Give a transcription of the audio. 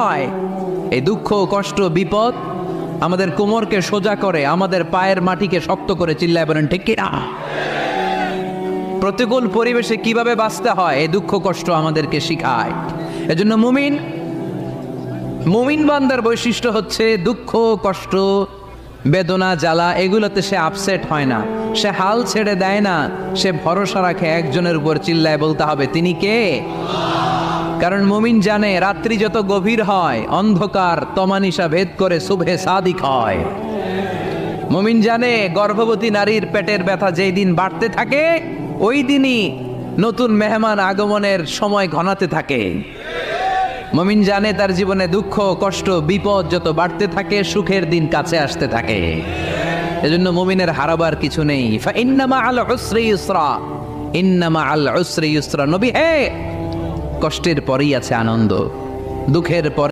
নয়। এই দুঃখ, কষ্ট, বিপদ আমাদের কোমরকে সোজা করে, আমাদের পায়ের মাটিকে শক্ত করে। চিল্লায় বলেন ঠিক কিনা? প্রতিকূল পরিবেশে কিভাবে বাঁচতে হয় এই দুঃখ কষ্ট আমাদেরকে শিখায়। এজন্য মুমিন বান্দার বৈশিষ্ট্য হচ্ছে দুঃখ কষ্ট বেদনা জ্বালা এগুলোতে সে আপসেট হয় না, সে হাল ছেড়ে দেয় না, সে ভরসা রাখে একজনের উপর। চিল্লায় বলতে হবে তিনি কে? কারণ মুমিন জানে রাত্রি যত গভীর হয় অন্ধকার তমানিসা ভেদ করে সুবহে সাদিক হয়। মুমিন জানে গর্ভবতী নারীর পেটের ব্যথা যেই দিন বাড়তে থাকে ওই দিনই নতুন মেহমান আগমনের সময় ঘনাতে থাকে। মুমিন জানে তার জীবনে দুঃখ কষ্ট বিপদ যত বাড়তে থাকে সুখের দিন কাছে আসতে থাকে। এজন্য মুমিনের হারাবার কিছু নেই। ইন্না মাআল উসরি ইউসরা, ইন্না মাআল উসরি ইউসরা। নবী হে, কষ্টের পরেই আছে আনন্দ, দুঃখের পরে